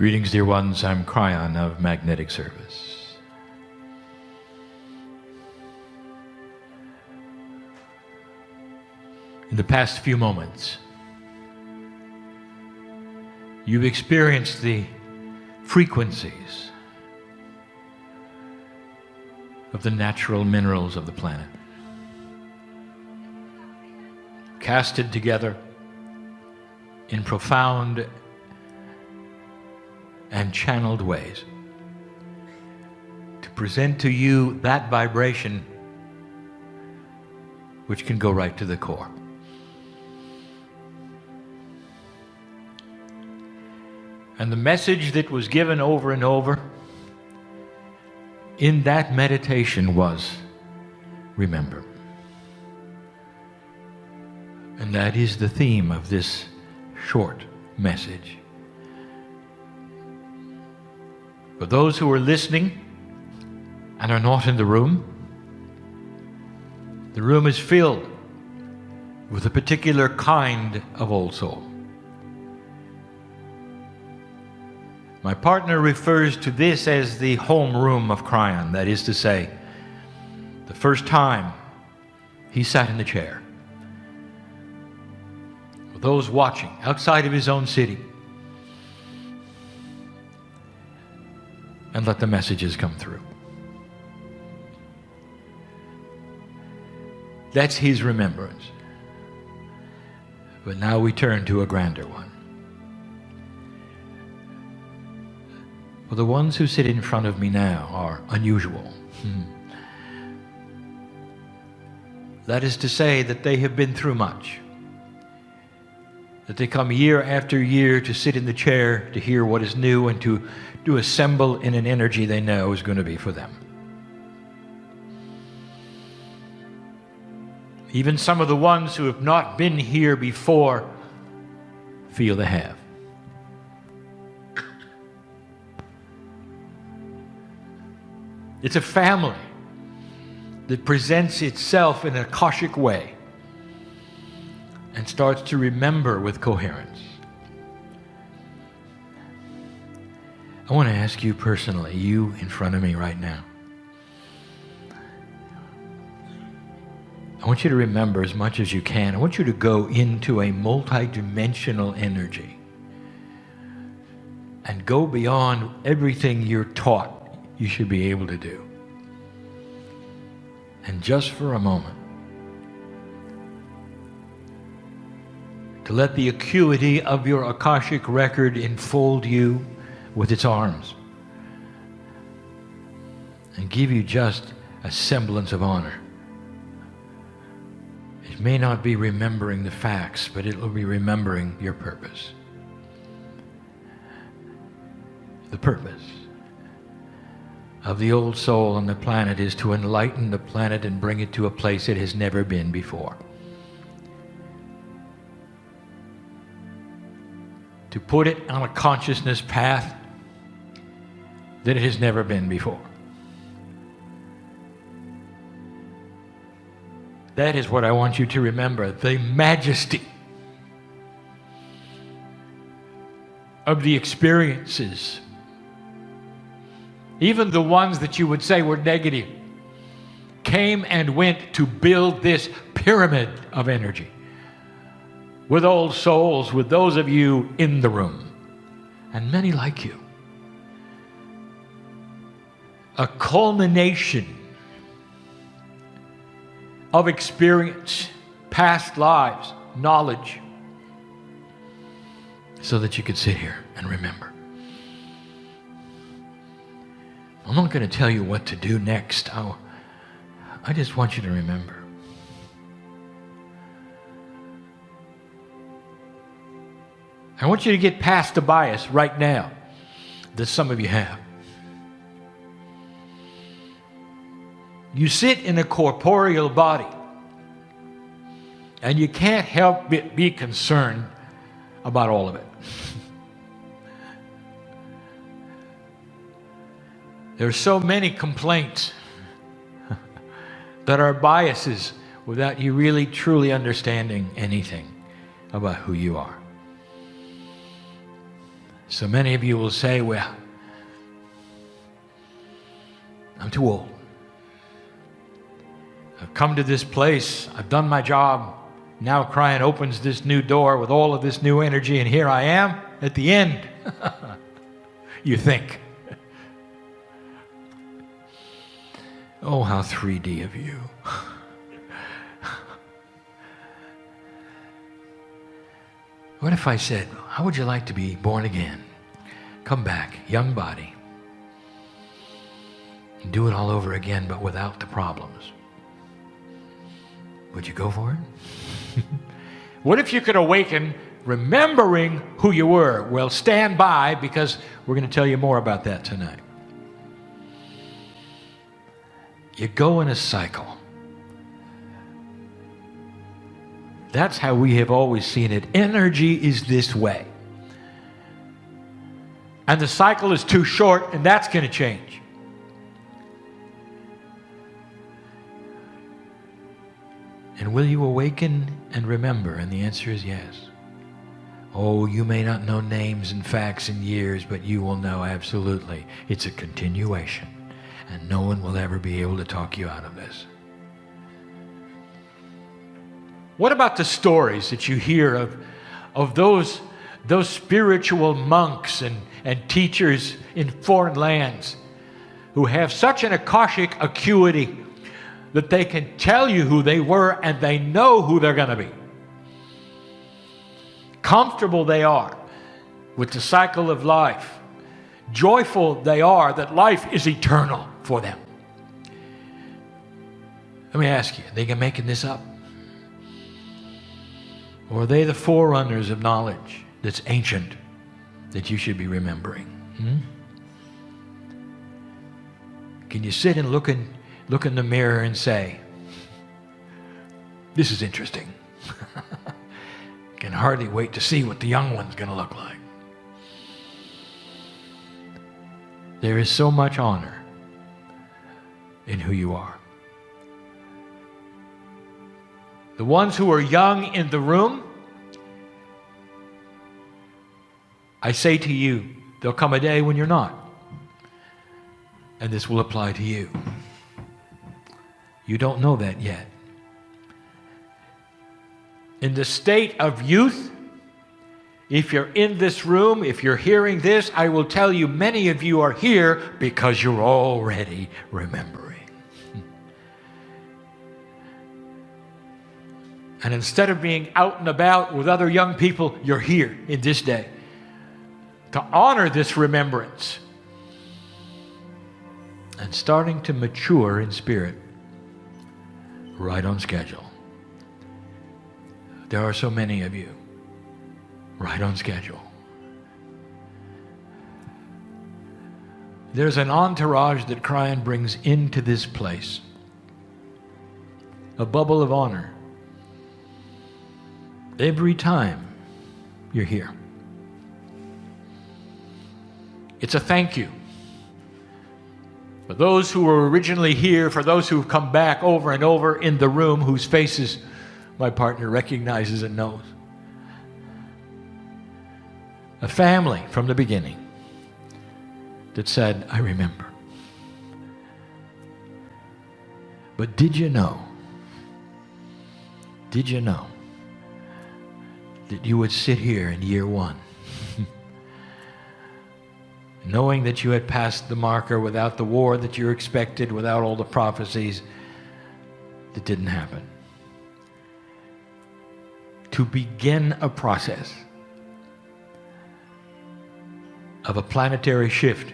Greetings, dear ones. I'm Cryon of Magnetic Service. In the past few moments, you've experienced the frequencies of the natural minerals of the planet, casted together in profound and channeled ways to present to you that vibration which can go right to the core. And the message that was given over and over in that meditation was, remember. And that is the theme of this short message. For those who are listening and are not in the room is filled with a particular kind of old soul. My partner refers to this as the home room of Cryon. That is to say, the first time he sat in the chair with those watching outside of his own city and let the messages come through. That's his remembrance. But now we turn to a grander one. Well, the ones who sit in front of me now are unusual. That is to say that they have been through much. That they come year after year to sit in the chair to hear what is new and to assemble in an energy they know is going to be for them. Even some of the ones who have not been here before feel they have. It's a family that presents itself in an Akashic way and starts to remember with coherence. I want to ask you personally, you in front of me right now, I want you to remember as much as you can. I want you to go into a multidimensional energy and go beyond everything you're taught you should be able to do. And just for a moment, to let the acuity of your Akashic record enfold you with its arms and give you just a semblance of honor. It may not be remembering the facts, but it will be remembering your purpose. The purpose of the old soul on the planet is to enlighten the planet and bring it to a place it has never been before. To put it on a consciousness path that it has never been before. That is what I want you to remember, the majesty of the experiences. Even the ones that you would say were negative came and went to build this pyramid of energy with old souls, with those of you in the room, and many like you. A culmination of experience, past lives, knowledge, so that you could sit here and remember. I'm not going to tell you what to do next. I just want you to remember. I want you to get past the bias right now that some of you have. You sit in a corporeal body and you can't help but be concerned about all of it. There are so many complaints that are biases without you really truly understanding anything about who you are. So many of you will say, well, I'm too old. I've come to this place. I've done my job. Now Kryon opens this new door with all of this new energy, and here I am at the end. You think. Oh, how 3D of you. What if I said, how would you like to be born again? Come back, young body, and do it all over again, but without the problems? Would you go for it? What if you could awaken remembering who you were? Well, stand by, because we're going to tell you more about that tonight. You go in a cycle. That's how we have always seen it. Energy is this way. And the cycle is too short, and that's going to change. And will you awaken and remember? And the answer is yes. Oh, you may not know names and facts and years, but you will know absolutely. It's a continuation. And no one will ever be able to talk you out of this. What about the stories that you hear of those spiritual monks and teachers in foreign lands who have such an Akashic acuity that they can tell you who they were and they know who they're going to be? Comfortable they are with the cycle of life. Joyful they are that life is eternal for them. Let me ask you, are they making this up? Or are they the forerunners of knowledge that's ancient that you should be remembering? Can you sit and look in the mirror and say, this is interesting. Can hardly wait to see what the young one's going to look like. There is so much honor in who you are. The ones who are young in the room, I say to you, there'll come a day when you're not. And this will apply to you. You don't know that yet. In the state of youth, if you're in this room, if you're hearing this, I will tell you many of you are here because you're already remembering. And instead of being out and about with other young people, you're here in this day to honor this remembrance and starting to mature in spirit, right on schedule. There are so many of you, right on schedule. There's an entourage that Kryon brings into this place, a bubble of honor. Every time you're here. It's a thank you. For those who were originally here, for those who've come back over and over in the room, whose faces my partner recognizes and knows. A family from the beginning that said, I remember. But did you know that you would sit here in year one knowing that you had passed the marker without the war that you expected, without all the prophecies that didn't happen? To begin a process of a planetary shift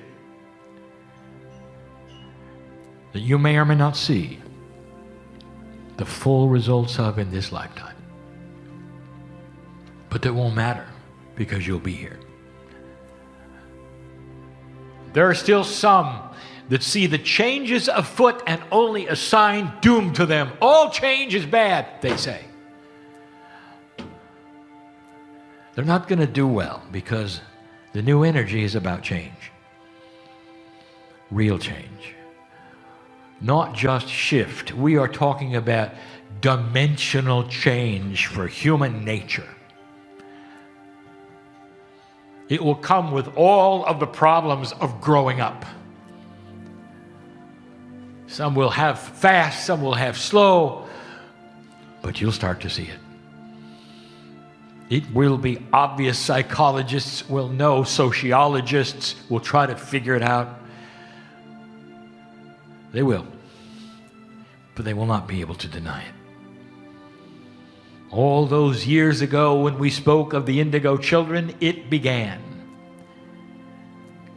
that you may or may not see the full results of in this lifetime. But that won't matter because you'll be here. There are still some that see the changes afoot and only assign doom to them. All change is bad, they say. They're not going to do well because the new energy is about change. Real change. Not just shift. We are talking about dimensional change for human nature. It will come with all of the problems of growing up. Some will have fast, some will have slow, but you'll start to see it. It will be obvious. Psychologists will know. Sociologists will try to figure it out. They will. But they will not be able to deny it. All those years ago when we spoke of the indigo children, it began.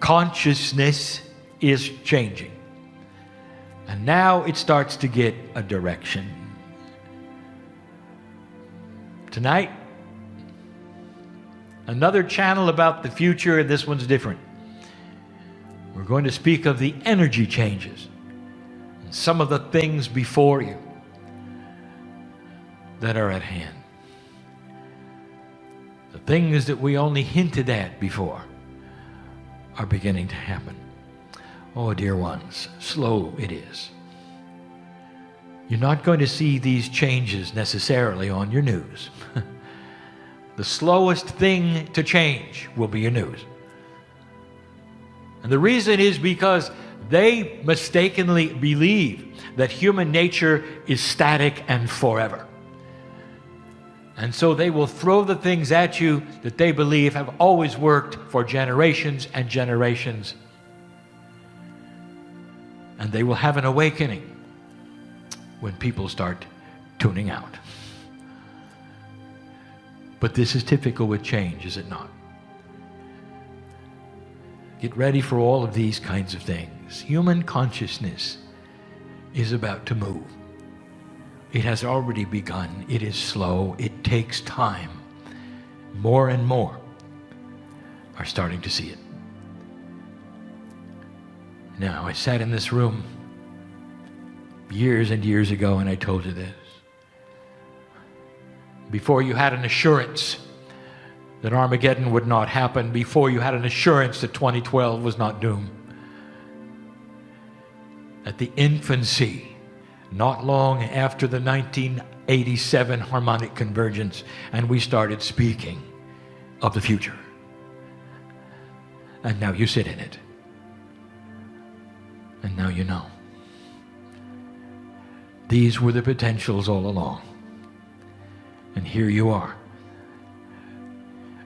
Consciousness is changing. And now it starts to get a direction. Tonight, another channel about the future, and this one's different. We're going to speak of the energy changes and some of the things before you that are at hand. The things that we only hinted at before are beginning to happen. Oh, dear ones, slow it is. You're not going to see these changes necessarily on your news. The slowest thing to change will be your news. And the reason is because they mistakenly believe that human nature is static and forever. And so they will throw the things at you that they believe have always worked for generations and generations. And they will have an awakening when people start tuning out. But this is typical with change, is it not? Get ready for all of these kinds of things. Human consciousness is about to move. It has already begun. It is slow. It takes time. More and more are starting to see it. Now, I sat in this room years and years ago and I told you this. Before you had an assurance that Armageddon would not happen, before you had an assurance that 2012 was not doomed, at the infancy, not long after the 1987 harmonic convergence, and we started speaking of the future. And now you sit in it. And now you know. These were the potentials all along. And here you are.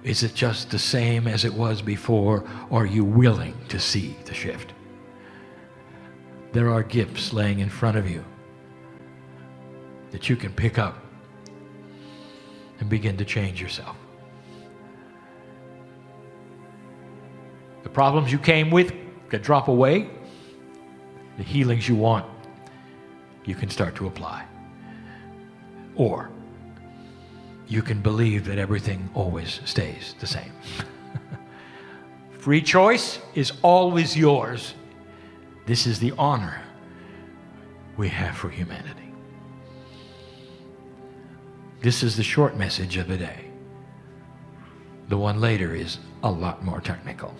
Is it just the same as it was before, or are you willing to see the shift? There are gifts laying in front of you that you can pick up and begin to change yourself. The problems you came with can drop away. The healings you want, you can start to apply. Or you can believe that everything always stays the same. Free choice is always yours. This is the honor we have for humanity. This is the short message of the day. The one later is a lot more technical.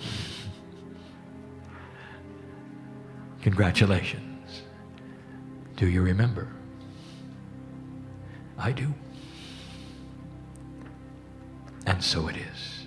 Congratulations. Do you remember? I do. And so it is.